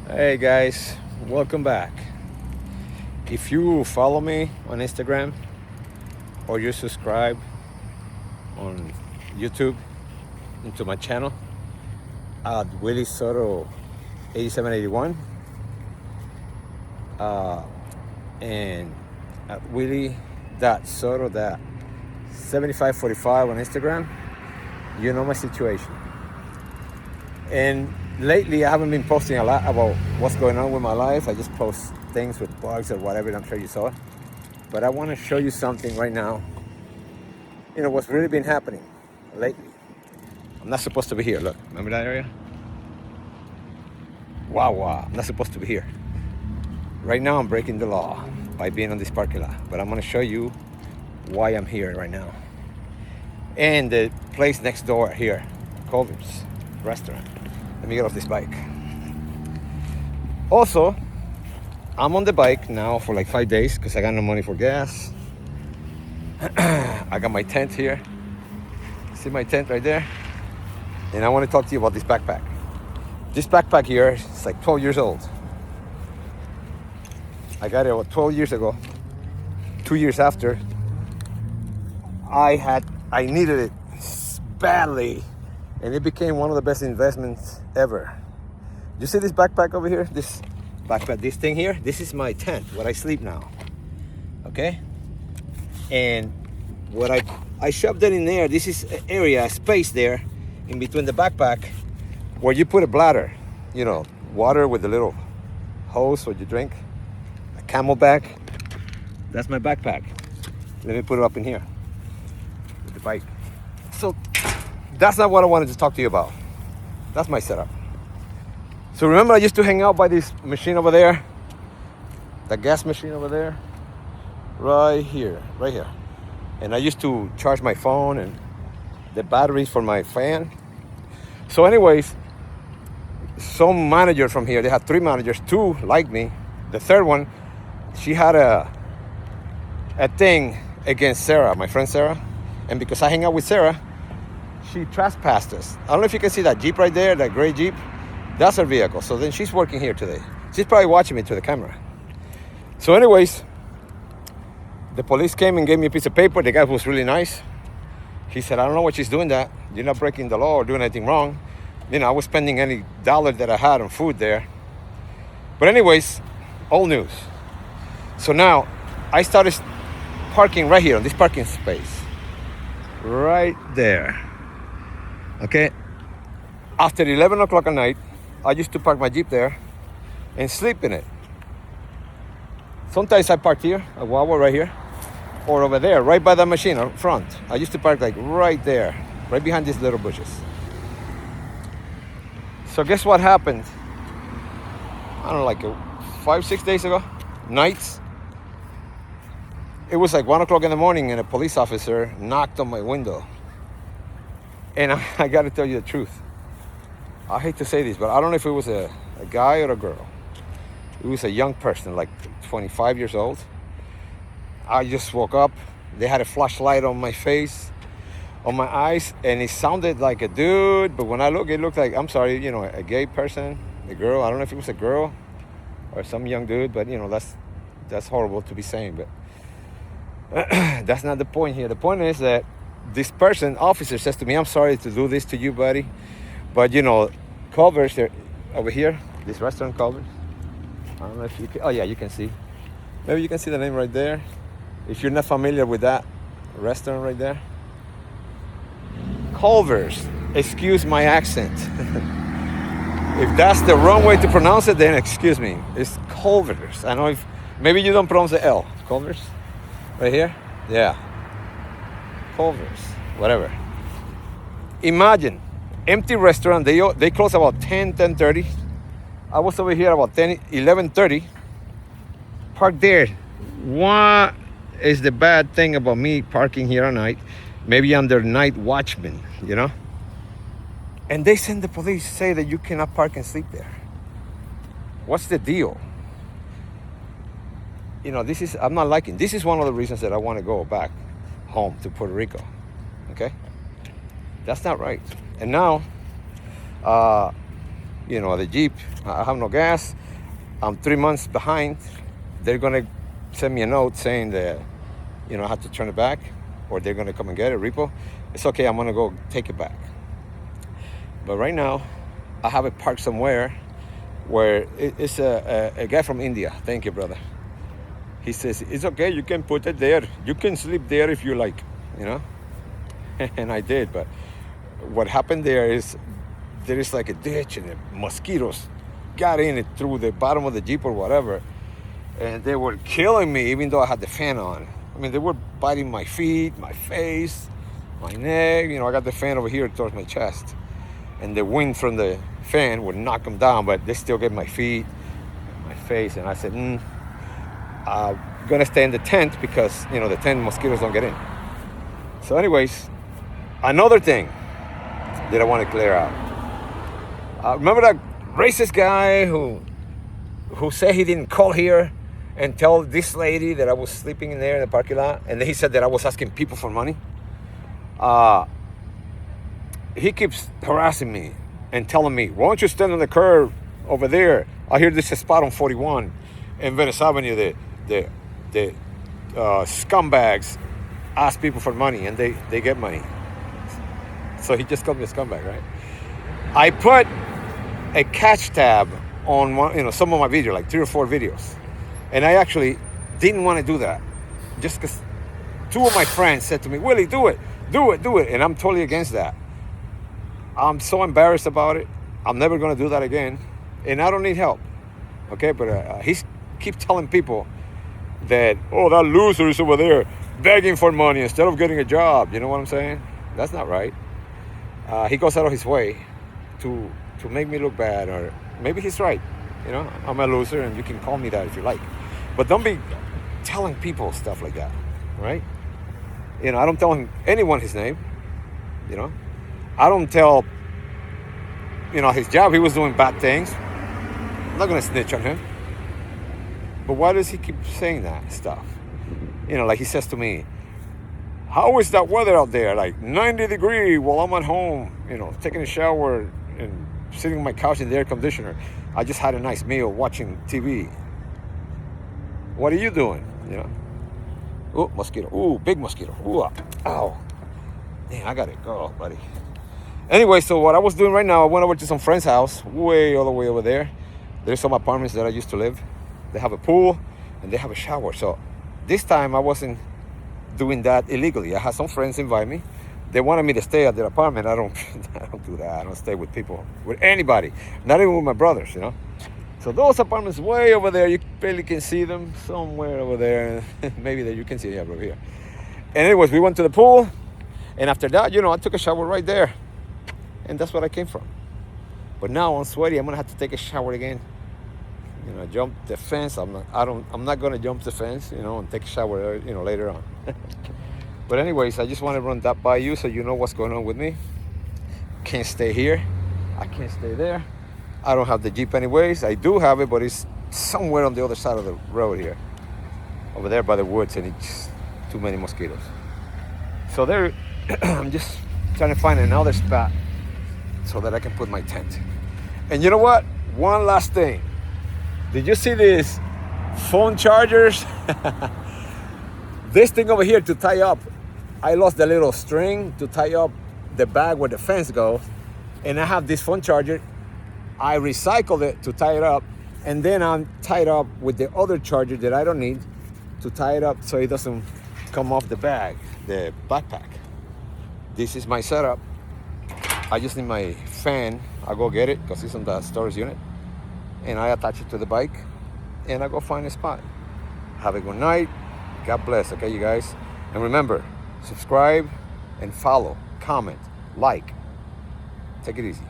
Hey guys, welcome back. If you follow me on Instagram or you subscribe on YouTube into my channel at Willie Soto 8781 and at Willie.Soto.7545 on Instagram, you know my situation. And lately, I haven't been posting a lot about what's going on with my life. I just post things with bugs or whatever, and I'm sure you saw it. But I want to show you something right now. What's really been happening lately. I'm not supposed to be here. Look, remember that area? Wow. I'm not supposed to be here. Right now, I'm breaking the law by being on this parking lot. But I'm going to show you why I'm here right now. And the place next door here, Culver's Restaurant. Let me get off this bike. Also, I'm on the bike now for like 5 days because I got no money for gas. I got my tent here. See my tent right there? And I want to talk to you about this backpack. This backpack here is like 12 years old. I got it about 12 years ago. 2 years after, I needed it badly. And it became one of the best investments ever. You see this backpack over here? This backpack, this thing here? This is my tent, where I sleep now. Okay? And what I shoved it in there. This is an area, a space there in between the backpack where you put a bladder. Water with a little hose what you drink. A Camelback. That's my backpack. Let me put it up in here with the bike. So that's not what I wanted to talk to you about. That's my setup. So remember I used to hang out by this machine over there? The gas machine over there? Right here. And I used to charge my phone and the batteries for my fan. So anyways, some manager from here, they had 3 managers, 2 liked me. The third one, she had a thing against Sarah, my friend Sarah. And because I hang out with Sarah, she trespassed us. I don't know if you can see that Jeep right there, that gray Jeep. That's her vehicle. So then she's working here today. She's probably watching me through the camera. So anyways, the police came and gave me a piece of paper. The guy was really nice. He said, I don't know what she's doing that. You're not breaking the law or doing anything wrong. I was spending any dollar that I had on food there. But anyways, old news. So now I started parking right here on this parking space. Right there. Okay, after 11 o'clock at night, I used to park my Jeep there and sleep in it. Sometimes I parked here, a Wawa right here, or over there, right by the machine up front. I used to park like right there, right behind these little bushes. So guess what happened? I don't know, like 5-6 days ago, nights. It was like 1 o'clock in the morning and a police officer knocked on my window. And I got to tell you the truth. I hate to say this, but I don't know if it was a guy or a girl. It was a young person, like 25 years old. I just woke up. They had a flashlight on my face, on my eyes, and it sounded like a dude. But when I look, it looked like, I'm sorry, a gay person, a girl. I don't know if it was a girl or some young dude, but that's horrible to be saying. But that's not the point here. The point is that this officer says to me, I'm sorry to do this to you, buddy. But, Culver's over here, this restaurant Culver's. I don't know if you can, oh yeah, you can see. Maybe you can see the name right there. If you're not familiar with that restaurant right there. Culver's, excuse my accent. If that's the wrong way to pronounce it, then excuse me. It's Culver's. I know if, maybe you don't pronounce the L. Culver's, right here? Yeah. Culver's, whatever. Imagine, empty restaurant. They close about 10:30. I was over here about 11:30. Parked there. What is the bad thing about me parking here at night? Maybe I'm their night watchman, And they send the police, say that you cannot park and sleep there. What's the deal? I'm not liking. This is one of the reasons that I want to go back home to Puerto Rico. Okay? That's not right. And now the Jeep. I have no gas. I'm 3 months behind. They're gonna send me a note saying that, I have to turn it back, or they're gonna come and get it, repo. It's okay, I'm gonna go take it back. But right now, I have it parked somewhere where it's a guy from India. Thank you, brother. He says, it's okay, you can put it there. You can sleep there if you like, And I did, but what happened there is like a ditch, and the mosquitoes got in it through the bottom of the Jeep or whatever. And they were killing me even though I had the fan on. I mean, they were biting my feet, my face, my neck. I got the fan over here towards my chest. And the wind from the fan would knock them down, but they still get my feet, my face. And I said, I'm gonna stay in the tent because, the tent mosquitoes don't get in. So anyways, another thing that I want to clear out. Remember that racist guy who said he didn't call here and tell this lady that I was sleeping in there in the parking lot, and then he said that I was asking people for money? He keeps harassing me and telling me, why don't you stand on the curb over there? I hear this is a spot on 41 in Venice Avenue. The scumbags ask people for money and they get money. So he just called me a scumbag, right? I put a catch tab on one, some of my videos, like 3 or 4 videos. And I actually didn't want to do that. Just because 2 of my friends said to me, Willie, do it. And I'm totally against that. I'm so embarrassed about it. I'm never going to do that again. And I don't need help. Okay, but he keeps telling people that, that loser is over there begging for money instead of getting a job. You know what I'm saying? That's not right. He goes out of his way to make me look bad, or maybe he's right. I'm a loser, and you can call me that if you like. But don't be telling people stuff like that, right? I don't tell anyone his name. I don't tell, his job. He was doing bad things. I'm not going to snitch on him. But why does he keep saying that stuff? Like he says to me, how is that weather out there? Like 90 degrees while I'm at home, taking a shower and sitting on my couch in the air conditioner. I just had a nice meal watching TV. What are you doing? Oh, mosquito. Ooh, big mosquito. Ooh, ow. Man, I gotta go, buddy. Anyway, so what I was doing right now, I went over to some friend's house, way all the way over there. There's some apartments that I used to live. They have a pool and they have a shower. So this time I wasn't doing that illegally. I had some friends invite me. They wanted me to stay at their apartment. I don't do that. I don't stay with people, with anybody, not even with my brothers, So those apartments way over there, you barely can see them. Somewhere over there, maybe that you can see them over here. And anyways, we went to the pool, and after that, I took a shower right there, and that's what I came from. But now I'm sweaty. I'm gonna have to take a shower again. Jump the fence. I'm not gonna jump the fence, and take a shower, later on. But anyways, I just want to run that by you so you know what's going on with me. Can't stay here. I can't stay there. I don't have the Jeep anyways. I do have it, but it's somewhere on the other side of the road here. Over there by the woods, and it's too many mosquitoes. So there, I'm just trying to find another spot so that I can put my tent. And you know what? One last thing. Did you see these phone chargers? This thing over here to tie up, I lost the little string to tie up the bag where the fence goes, and I have this phone charger. I recycled it to tie it up, and then I'm tied up with the other charger that I don't need to tie it up so it doesn't come off the bag, the backpack. This is my setup. I just need my fan. I'll go get it because it's on the storage unit, and I attach it to the bike, and I go find a spot. Have a good night. God bless, okay, you guys? And remember, subscribe and follow, comment, like. Take it easy.